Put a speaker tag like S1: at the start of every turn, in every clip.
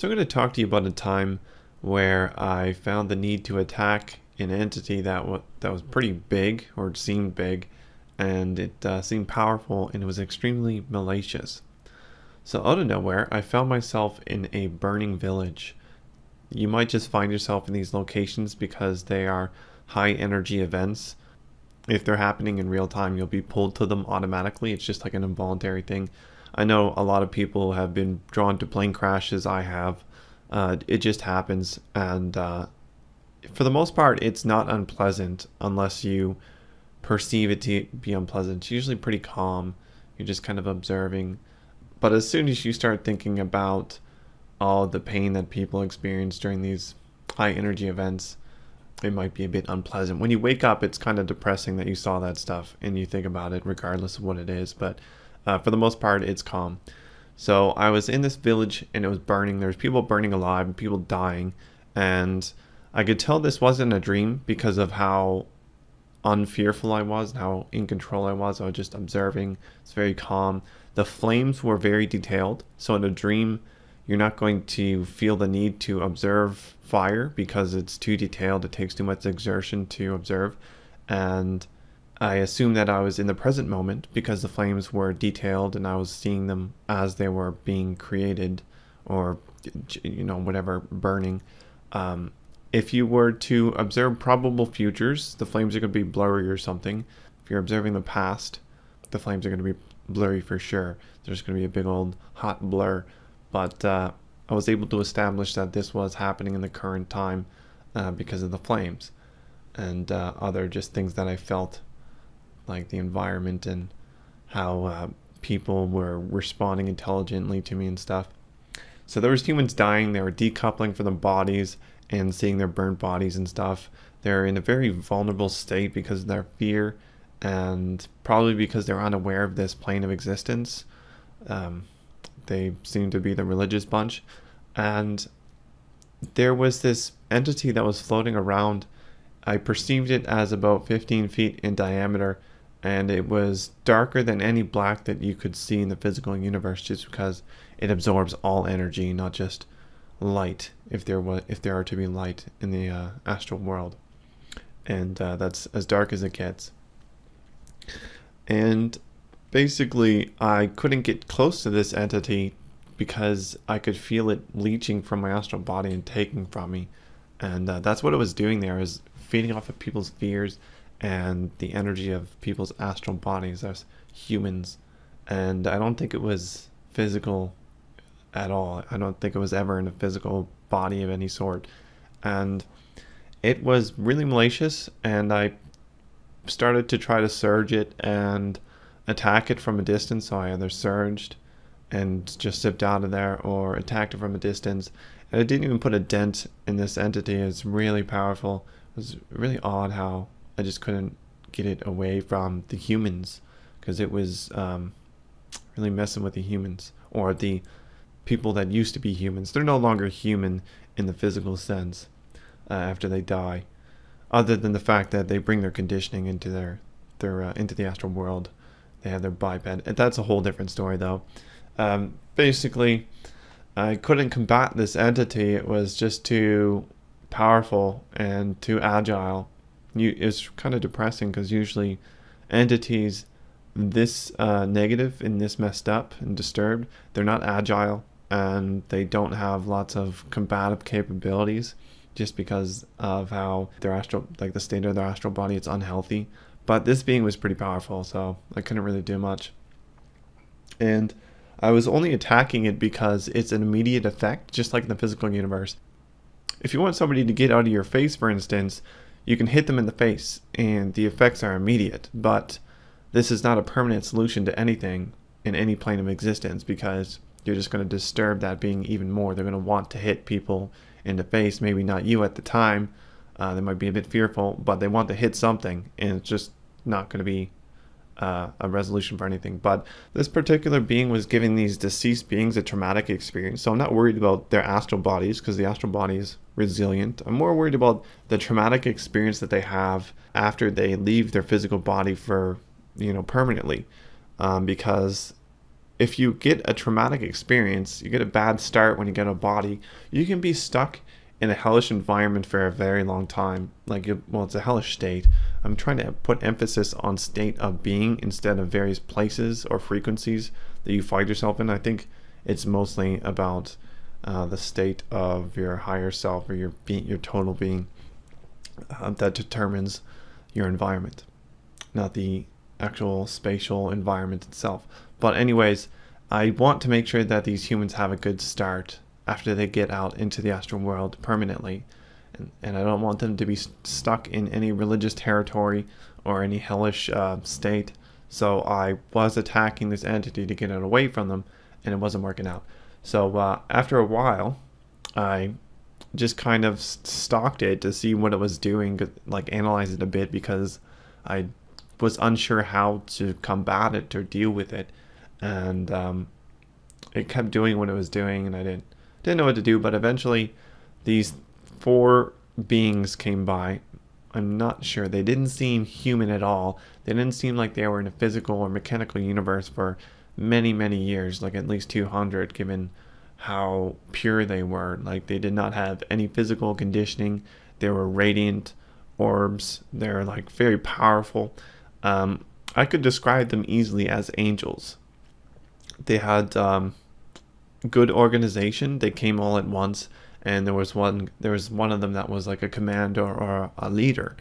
S1: So I'm going to talk to you about a time where I found the need to attack an entity that was pretty big, or it seemed big, and it seemed powerful, and it was extremely malicious. So out of nowhere, I found myself in a burning village. You might just find yourself in these locations because they are high energy events. If they're happening in real time, you'll be pulled to them automatically. It's just like an involuntary thing. I know a lot of people have been drawn to plane crashes. I have. It just happens, and for the most part, it's not unpleasant unless you perceive it to be unpleasant. It's usually pretty calm. You're just kind of observing. But as soon as you start thinking about all the pain that people experience during these high energy events, it might be a bit unpleasant. When you wake up, it's kind of depressing that you saw that stuff and you think about it regardless of what it is. But for the most part, it's calm. So I was in this village and it was burning. There was people burning alive and people dying. And I could tell this wasn't a dream because of how unfearful I was and how in control I was. I was just observing. It's very calm. The flames were very detailed. So in a dream, you're not going to feel the need to observe fire because it's too detailed. It takes too much exertion to observe. And I assumed that I was in the present moment because the flames were detailed and I was seeing them as they were being created, or whatever, burning. If you were to observe probable futures, the flames are going to be blurry or something. If you're observing the past, the flames are going to be blurry for sure. There's going to be a big old hot blur. But I was able to establish that this was happening in the current time because of the flames and other just things that I felt, like the environment and how people were responding intelligently to me and stuff. So there was humans dying. They were decoupling from their bodies and seeing their burnt bodies and stuff. They're in a very vulnerable state because of their fear and probably because they're unaware of this plane of existence. They seem to be the religious bunch. And there was this entity that was floating around. I perceived it as about 15 feet in diameter, and it was darker than any black that you could see in the physical universe, just because it absorbs all energy, not just light, if there are to be light in the astral world. And that's as dark as it gets. And basically, I couldn't get close to this entity because I could feel it leeching from my astral body and taking from me. And that's what it was doing there, is feeding off of people's fears and the energy of people's astral bodies as humans. And I don't think it was physical at all. I don't think it was ever in a physical body of any sort. And it was really malicious, and I started to try to surge it and attack it from a distance. So I either surged and just zipped out of there, or attacked it from a distance. And it didn't even put a dent in this entity. It's really powerful. It was really odd how I just couldn't get it away from the humans, because it was really messing with the humans, or the people that used to be humans. They're no longer human in the physical sense after they die, other than the fact that they bring their conditioning into their into the astral world. They have their biped, and that's a whole different story though. Basically, I couldn't combat this entity. It was just too powerful and too agile. It's kind of depressing because usually entities this negative and this messed up and disturbed, they're not agile, and they don't have lots of combative capabilities just because of how their astral, like the state of their astral body, it's unhealthy. But this being was pretty powerful, so I couldn't really do much. And I was only attacking it because it's an immediate effect, just like in the physical universe. If you want somebody to get out of your face, for instance, you can hit them in the face and the effects are immediate. But this is not a permanent solution to anything in any plane of existence, because you're just going to disturb that being even more. They're going to want to hit people in the face, maybe not you at the time. They might be a bit fearful, but they want to hit something, and it's just not going to be a resolution for anything. But this particular being was giving these deceased beings a traumatic experience. So I'm not worried about their astral bodies, because the astral body is resilient. I'm more worried about the traumatic experience that they have after they leave their physical body for, permanently, because if you get a traumatic experience, you get a bad start when you get a body, you can be stuck in a hellish environment for a very long time. Well, it's a hellish state. I'm trying to put emphasis on state of being instead of various places or frequencies that you find yourself in. I think it's mostly about the state of your higher self or your total being that determines your environment, not the actual spatial environment itself. But anyways, I want to make sure that these humans have a good start after they get out into the astral world permanently. And I don't want them to be stuck in any religious territory or any hellish state. So I was attacking this entity to get it away from them, and it wasn't working out. So after a while, I just kind of stalked it to see what it was doing, like analyze it a bit, because I was unsure how to combat it or deal with it. And it kept doing what it was doing, and I didn't know what to do. But eventually these 4 beings came by. I'm not sure, they didn't seem human at all. They didn't seem like they were in a physical or mechanical universe for many years, like at least 200, given how pure they were. Like, they did not have any physical conditioning. They were radiant orbs. They're like very powerful. I could describe them easily as angels. They had good organization. They came all at once, and there was one of them that was like a commander or a leader.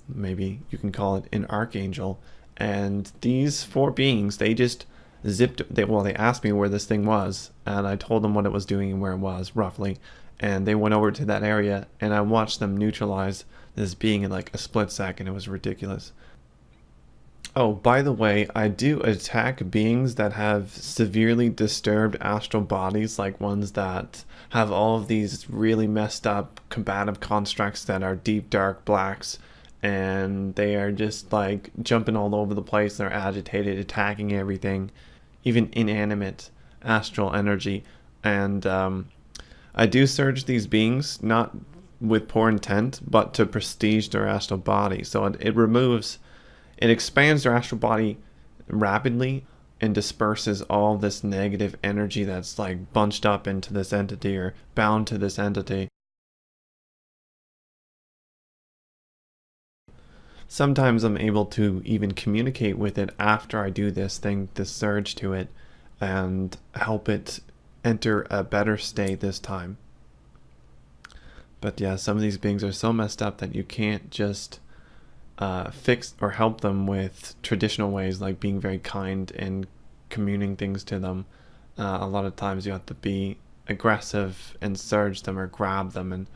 S1: Maybe you can call it an archangel. And these 4 beings, they just they asked me where this thing was, and I told them what it was doing and where it was roughly, and they went over to that area, and I watched them neutralize this being in like a split second. It was ridiculous. Oh, by the way, I do attack beings that have severely disturbed astral bodies, like ones that have all of these really messed up combative constructs that are deep dark blacks, and they are just like jumping all over the place. They're agitated, attacking everything, even inanimate astral energy. And I do surge these beings, not with poor intent, but to prestige their astral body. So it expands their astral body rapidly and disperses all this negative energy that's like bunched up into this entity or bound to this entity. Sometimes I'm able to even communicate with it after I do this surge to it, and help it enter a better state this time. But yeah, some of these beings are so messed up that you can't just fix or help them with traditional ways, like being very kind and communing things to them. A lot of times you have to be aggressive and surge them or grab them and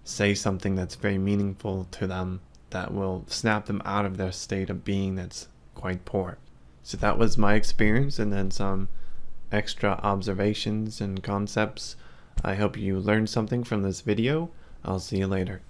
S1: say something that's very meaningful to them that will snap them out of their state of being that's quite poor. So that was my experience, and then some extra observations and concepts. I hope you learned something from this video. I'll see you later.